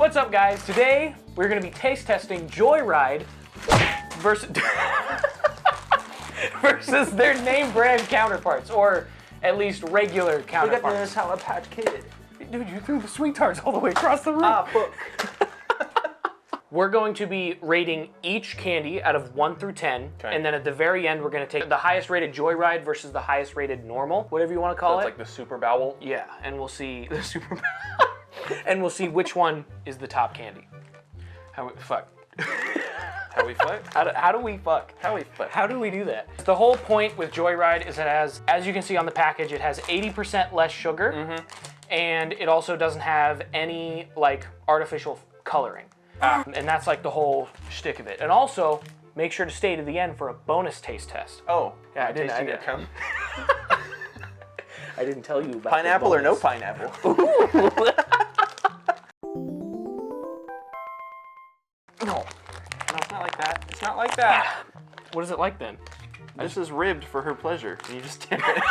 What's up, guys? Today we're going to be taste testing Joyride versus versus their name brand counterparts, or at least regular counterparts. Look at this Sour Patch Kid. Dude, you threw the sweet tarts all the way across the room. Ah, fuck. We're going to be rating each candy out of 1 through 10, okay. And then at the very end, we're going to take the highest rated Joyride versus the highest rated normal, whatever you want to call it. It's like the Super Bowel. Yeah, and we'll see the Super Bowl, and we'll see which one is the top candy. How we fuck? How we fuck? How do we fuck? How we fuck? How do we do that? The whole point with Joyride is it has, as you can see on the package, it has 80% less sugar, and it also doesn't have any like artificial coloring. And that's like the whole shtick of it. And also, make sure to stay to the end for a bonus taste test. Oh, yeah, I didn't. I didn't tell you about pineapple or no pineapple. No, it's not like that. It's not like that. What is it like then? This is ribbed for her pleasure. You just did it.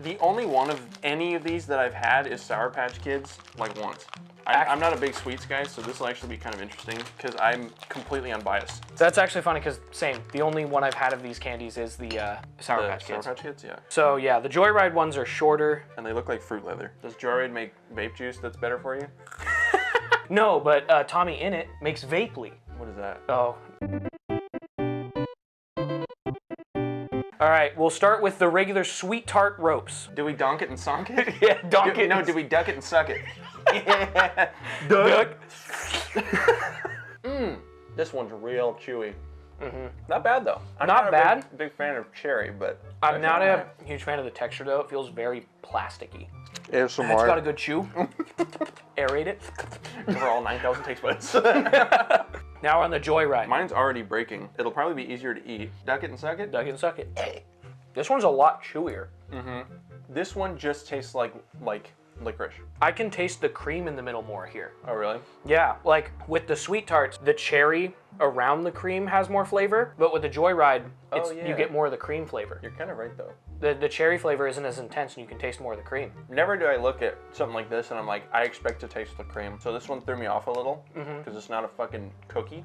The only one of any of these that I've had is Sour Patch Kids, like once. I'm not a big sweets guy, so this will actually be kind of interesting because I'm completely unbiased. That's actually funny because same. The only one I've had of these candies is the Sour Patch Kids. Sour Patch Kids, yeah. So yeah, the Joyride ones are shorter. And they look like fruit leather. Does Joyride make vape juice that's better for you? No, but Tommy in it makes Vapely. What is that? Oh. All right, we'll start with the regular sweet tart ropes. Do we donk it and sonk it? Yeah, donk it. No, do we duck it and suck it? Yeah. Duck. This one's real chewy. Not bad though. I'm not bad. A big fan of cherry, but I'm not a huge fan of the texture though. It feels very plasticky. It's got a good chew. Aerate it. For all 9,000 taste buds. Now we're on the Joyride. Mine's already breaking. It'll probably be easier to eat. Duck it and suck it? Duck it and suck it. This one's a lot chewier. This one just tastes like licorice. I can taste the cream in the middle more here. Oh, really? Yeah, like with the sweet tarts, the cherry around the cream has more flavor, but with the Joyride, you get more of the cream flavor. You're kind of right though. The cherry flavor isn't as intense and you can taste more of the cream. Never do I look at something like this and I'm like, I expect to taste the cream. So this one threw me off a little because it's not a fucking cookie.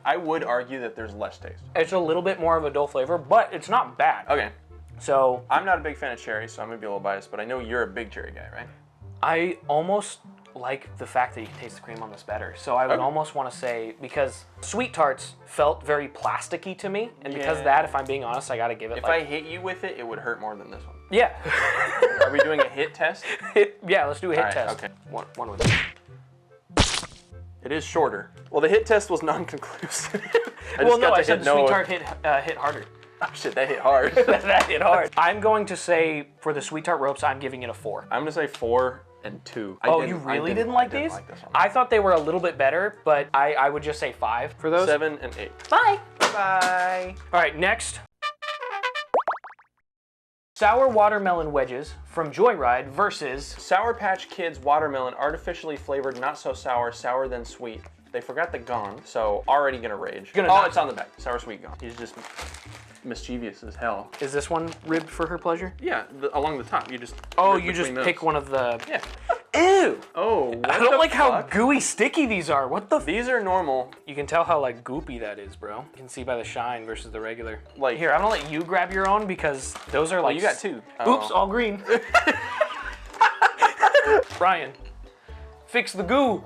I would argue that there's less taste. It's a little bit more of a dull flavor, but it's not bad. Okay. So I'm not a big fan of cherry, so I'm gonna be a little biased, but I know you're a big cherry guy, right? I almost like the fact that you can taste the cream on this better. So I would almost want to say, because sweet tarts felt very plasticky to me, and because of that, if I'm being honest, I gotta give it If I hit you with it, it would hurt more than this one. Yeah. Are we doing a hit test? Yeah, let's do a hit test. Okay. One with it. It is shorter. Well, the hit test was non-conclusive. I said the sweet tart hit harder. Oh shit, that hit hard. That hit hard. I'm going to say, for the sweet tart ropes, I'm giving it a 4. I'm gonna say 4 and 2. Oh, you really didn't like these? Like this one. I thought they were a little bit better, but I would just say 5 for those. 7 and 8. Bye. Bye. All right, next. Sour watermelon wedges from Joyride versus Sour Patch Kids watermelon, artificially flavored, not so sour, sour than sweet. They forgot the gone, so already gonna rage. It's on the back. Sour sweet gone. He's just mischievous as hell. Is this one ribbed for her pleasure? Yeah, along the top. You just you just pick one of the. Yeah. Ew. Oh. I don't like how gooey sticky these are. What the? These are normal. You can tell how like goopy that is, bro. You can see by the shine versus the regular. Like here, I'm gonna let you grab your own because those are like. you got 2. Oops, all green. Brian, fix the goo.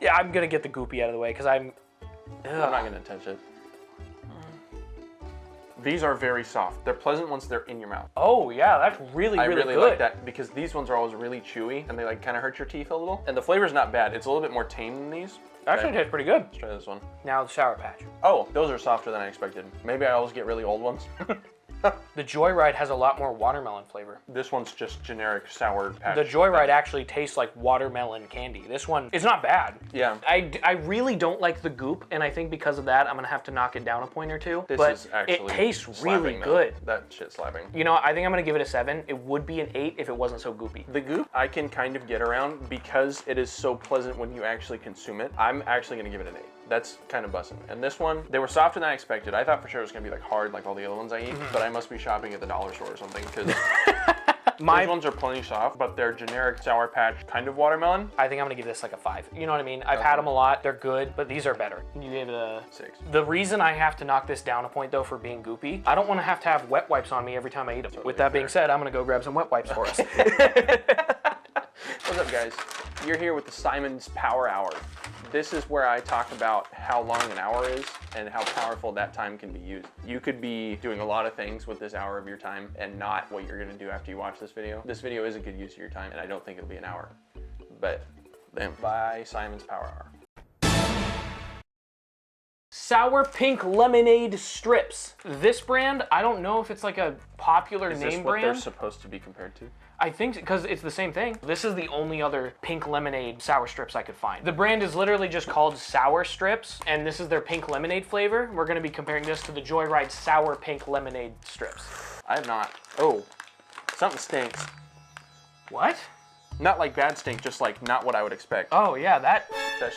Yeah, I'm gonna get the goopy out of the way because I'm not gonna touch it. These are very soft. They're pleasant once they're in your mouth. Oh yeah, that's really I really good. like that because these ones are always really chewy and they like kind of hurt your teeth a little. And the flavor's not bad. It's a little bit more tame than these. Actually tastes pretty good. Let's try this one. Now the Sour Patch. Oh, those are softer than I expected. Maybe I always get really old ones. The Joyride has a lot more watermelon flavor. This one's just generic Sour Patch. The Joyride actually tastes like watermelon candy. This one is not bad. Yeah. I really don't like the goop, and I think because of that, I'm gonna have to knock it down a point or two. This but is actually it tastes really slapping, good. That shit's slapping. You know, I think I'm gonna give it a 7. It would be an 8 if it wasn't so goopy. The goop I can kind of get around because it is so pleasant when you actually consume it. I'm actually gonna give it an 8. That's kind of bussin'. And this one, they were softer than I expected. I thought for sure it was gonna be like hard like all the other ones I eat, but I must be shopping at the dollar store or something because Those ones are plenty soft, but they're generic Sour Patch kind of watermelon. I think I'm gonna give this like a 5. You know what I mean? I've had them a lot. They're good, but these are better. You gave it a 6. The reason I have to knock this down a point though for being goopy, I don't want to have wet wipes on me every time I eat them. Totally With that being said, I'm gonna go grab some wet wipes for us. What's up, guys? You're here with the Simon's Power Hour. This is where I talk about how long an hour is and how powerful that time can be used. You could be doing a lot of things with this hour of your time and not what you're gonna do after you watch this video. This video is a good use of your time, and I don't think it'll be an hour. But then buy Simon's Power Hour. Sour Pink Lemonade Strips. This brand, I don't know if it's like a popular name brand. Is this what they're supposed to be compared to? I think because it's the same thing. This is the only other pink lemonade sour strips I could find. The brand is literally just called Sour Strips, and this is their pink lemonade flavor. We're gonna be comparing this to the Joyride Sour Pink Lemonade Strips. I have not. Oh, something stinks. What? Not like bad stink, just like not what I would expect. Oh yeah, that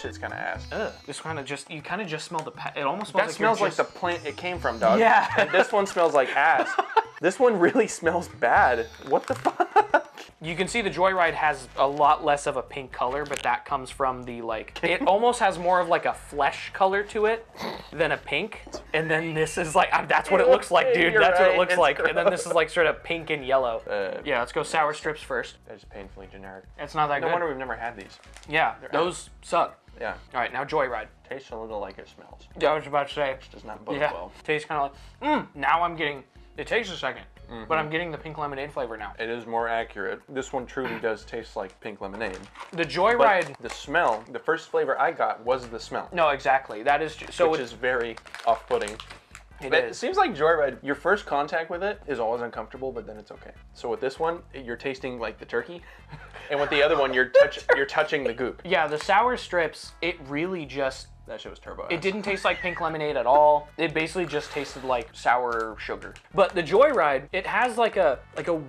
shit's kind of ass. Ugh. This kind of just, you kind of just smell the, it almost smells That like smells like just... the plant it came from, dog. Yeah. And this one smells like ass. This one really smells bad. What the fuck? You can see the Joyride has a lot less of a pink color, but that comes from the like, it almost has more of like a flesh color to it than a pink. And then this is like, that's what it looks like, dude. You're That's right, what it looks it's like. gross. And then this is like straight up pink and yellow. Yeah, let's go Sour Strips first. They're just painfully generic. It's not that No good. wonder we've never had these. Yeah, those suck. Yeah. All right, now Joyride. Tastes a little like it smells. Yeah, I was about to say. Which does not bode Yeah, well. tastes kind of like, now I'm getting, it takes a second, but I'm getting the pink lemonade flavor now. It is more accurate. This one truly does taste like pink lemonade. The Joyride. But the smell, the first flavor I got was the smell. No, exactly. That is, so which is very off-putting. It But is. it seems like Joyride, your first contact with it is always uncomfortable, but then it's okay. So with this one, you're tasting like the turkey. And with the other one, you're touching the goop. Yeah, the sour strips, it really just, That shit was turbo. it didn't taste like pink lemonade at all. It basically just tasted like sour sugar. But the Joyride, it has like a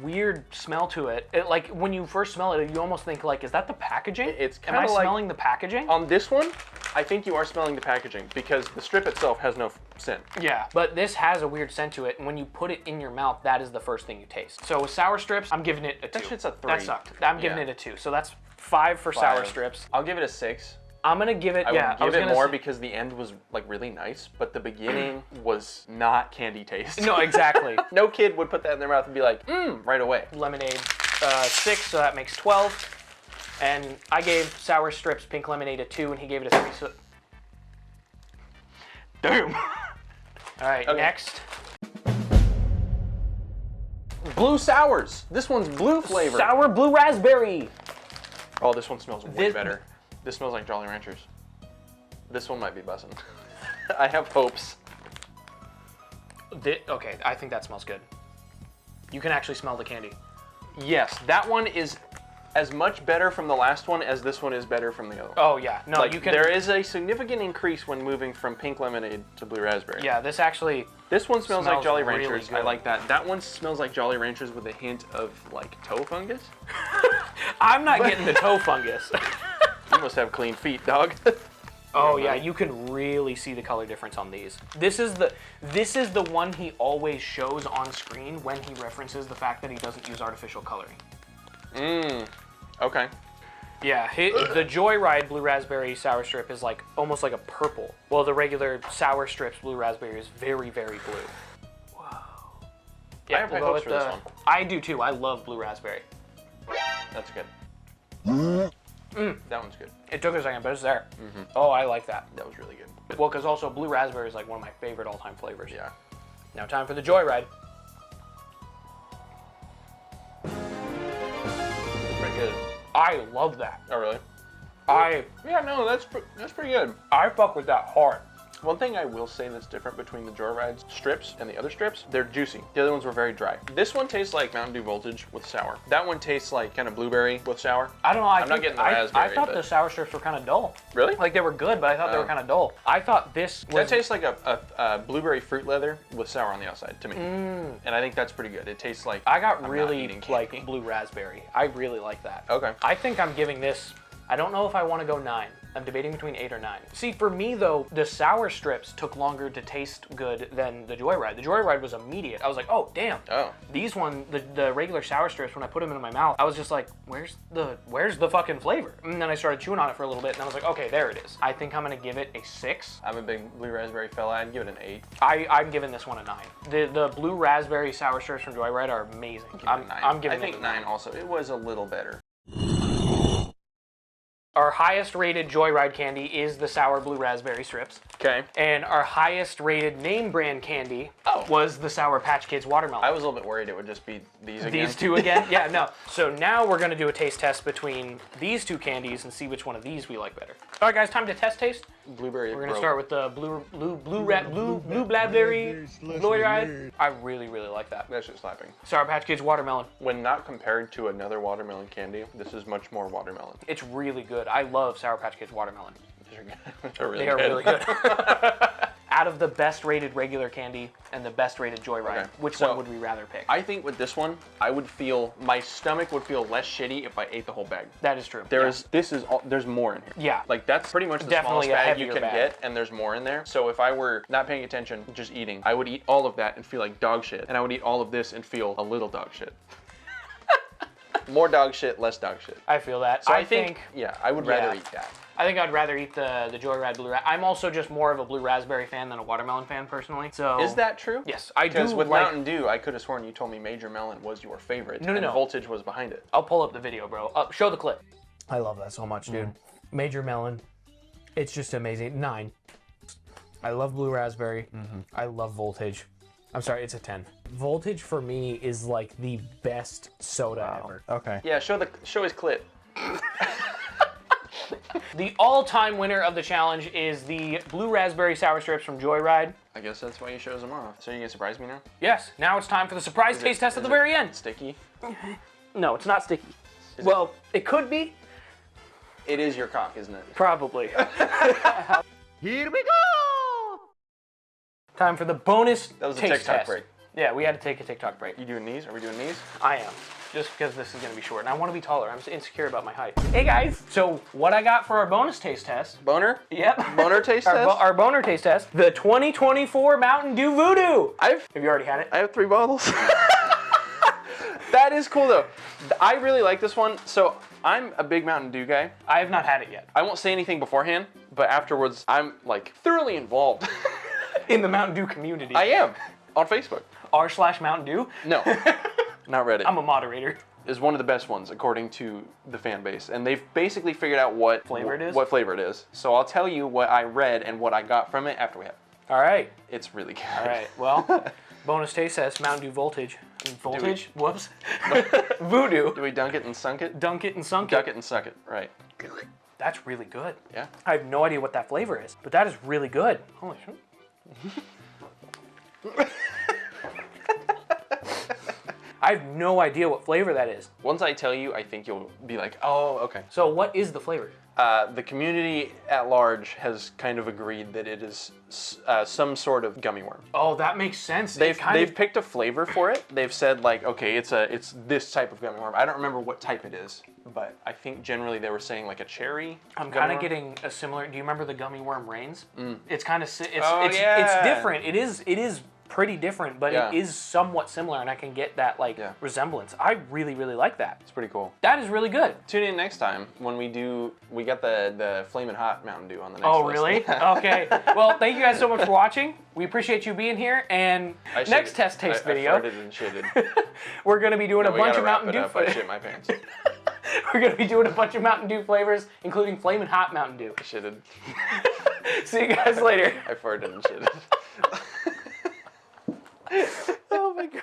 weird smell to it. It like when you first smell it, you almost think like, is that the packaging? It's Am I kinda like- smelling the packaging? On this one, I think you are smelling the packaging because the strip itself has no scent. Yeah, but this has a weird scent to it, and when you put it in your mouth, that is the first thing you taste. So with sour strips, I'm giving it a 2. That shit's a 3. That sucked. I'm giving Yeah. it a 2. So that's 5 for sour 5. strips. I'll give it a 6. I'm gonna give it, I yeah. would give it more because the end was like really nice, but the beginning was not candy taste. No, exactly. No kid would put that in their mouth and be like, right away. Lemonade 6, so that makes 12. And I gave sour strips pink lemonade a 2, and he gave it a 3. So, damn. All right, Okay. next. Blue sours. This one's blue flavor. Sour blue raspberry. Oh, this one smells way This- better. This smells like Jolly Ranchers. This one might be bussin'. I have hopes. Okay, I think that smells good. You can actually smell the candy. Yes, that one is as much better from the last one as this one is better from the other one. Oh yeah, no, Like, you can. there is a significant increase when moving from pink lemonade to blue raspberry. Yeah, this actually. This one smells like Smells Jolly really Ranchers. I good. like that. That one smells like Jolly Ranchers with a hint of like toe fungus. I'm not getting the toe fungus. You must have clean feet, dog. Oh yeah, you can really see the color difference on these. This is the one he always shows on screen when he references the fact that he doesn't use artificial coloring. Okay. Yeah, the Joyride blue raspberry sour strip is like almost like a purple. Well, the regular sour strips blue raspberry is very, very blue. Whoa. Yeah, I have high we'll go hopes with for this one. I do too. I love blue raspberry. That's good. That one's good. It took a second, but it's there. Oh, I like that. That was really good. Well, because also blue raspberry is like one of my favorite all-time flavors. Yeah. Now time for the Joyride. Pretty good. I love that. Oh, really? I Yeah, no, that's pretty good. fuck with that hard. One thing I will say that's different between the Joyride strips and the other strips, they're juicy. The other ones were very dry. This one tastes like Mountain Dew Voltage with sour. That one tastes like kind of blueberry with sour. I don't know. I'm not getting the raspberry, I thought but- the sour strips were kind of dull. Really? Like they were good, but I thought they were kind of dull. I thought this That was. tastes like a blueberry fruit leather with sour on the outside to me. And I think that's pretty good. It tastes like I got I'm not really eating like candy. blue raspberry. I really like that. Okay. I think I'm giving this I don't know if I want to go 9. I'm debating between 8 or 9. See, for me though, the sour strips took longer to taste good than the Joyride. The Joyride was immediate. I was like, oh damn. Oh. These the regular sour strips, when I put them into my mouth, I was just like, where's the fucking flavor? And then I started chewing on it for a little bit, and I was like, okay, there it is. I think I'm gonna give it a 6. I'm a big blue raspberry fella. I'd give it an 8. I'm giving this one a 9. The blue raspberry sour strips from Joyride are amazing. I'm giving it a 9 also. It was a little better. Our highest rated Joyride candy is the sour blue raspberry strips. Okay. And our highest rated name brand candy was the Sour Patch Kids watermelon. I was a little bit worried it would just be these again. These two again? Yeah, no. So now we're gonna do a taste test between these two candies and see which one of these we like better. All right, guys, time to test taste. Blueberry. We're gonna start with the blue blackberry Joyride. I really like that. That's just slapping. Sour Patch Kids watermelon. When not compared to another watermelon candy, this is much more watermelon. It's really good. I love Sour Patch Kids watermelon. They are really good. Out of the best rated regular candy and the best rated Joyride, which one would we rather pick? I think with this one, my stomach would feel less shitty if I ate the whole bag. That is true. There's more in here. Yeah. Like that's pretty much the Definitely smallest bag you can bag. get, and there's more in there. So if I were not paying attention, just eating, I would eat all of that and feel like dog shit. And I would eat all of this and feel a little dog shit. More dog shit, less dog shit. I feel that. So I think yeah, I would rather eat that. I think I'd rather eat the Joyride blue. I'm also just more of a blue raspberry fan than a watermelon fan personally. So is that true? Yes, I do. Because with Mountain Dew, I could have sworn you told me Major Melon was your favorite. No. Voltage was behind it. I'll pull up the video, bro. Show the clip. I love that so much, dude. Major Melon. It's just amazing. 9. I love blue raspberry. I love Voltage. I'm sorry, it's a 10. Voltage for me is like the best soda ever. Okay. Yeah, show his clip. The all-time winner of the challenge is the blue raspberry sour strips from Joyride. I guess that's why he shows them off. So you gonna surprise me now? Yes, now it's time for the surprise taste test at the very end. Sticky? No, it's not sticky. Well, it could be. It is your cock, isn't it? Probably. Here we go! Time for the bonus That was a taste TikTok test. break. Yeah, we had to take a TikTok break. You doing these? Are we doing these? I am. Just because this is going to be short. And I want to be taller. I'm insecure about my height. Hey, guys. So what I got for our bonus taste test. Boner? Yep. Boner taste test? Our boner taste test. The 2024 Mountain Dew Voodoo. Have you already had it? I have 3 bottles. That is cool, though. I really like this one. So I'm a big Mountain Dew guy. I have not had it yet. I won't say anything beforehand, but afterwards, I'm like thoroughly involved. In the Mountain Dew community. I am. On Facebook. r/Mountain Dew? No. Not Reddit. I'm a moderator. Is one of the best ones according to the fan base, and they've basically figured out what flavor it is. What flavor it is. So I'll tell you what I read and what I got from it after we have it. All right. It's really good. All right. Well, bonus taste test. Mountain Dew Voltage. Voltage? Whoops. Voodoo. Do we dunk it and sunk it? Dunk it and sunk Duck it. it and suck it. Right. That's really good. Yeah. I have no idea what that flavor is, but that is really good. Holy shit. I have no idea what flavor that is. Once I tell you, I think you'll be like, oh, okay. So what is the flavor? The community at large has kind of agreed that it is some sort of gummy worm. Oh, that makes sense. They've picked a flavor for it. They've said like, okay, it's this type of gummy worm. I don't remember what type it is, but I think generally they were saying like a cherry. I'm kind of getting a similar. Do you remember the gummy worm rains? It's kind of it's different. It is pretty different, but it is somewhat similar, and I can get that resemblance. I really like that. It's pretty cool. That is really good. Tune in next time when we got the Flamin' Hot Mountain Dew on the next Oh, list. really? Okay. Well, thank you guys so much for watching. We appreciate you being here, and next test taste video, I farted and shitted. we're going to be doing a bunch of Mountain Dew I shit my pants. We're going to be doing a bunch of Mountain Dew flavors, including Flamin' Hot Mountain Dew. I shitted. See you guys later. I farted and shitted. Oh my God.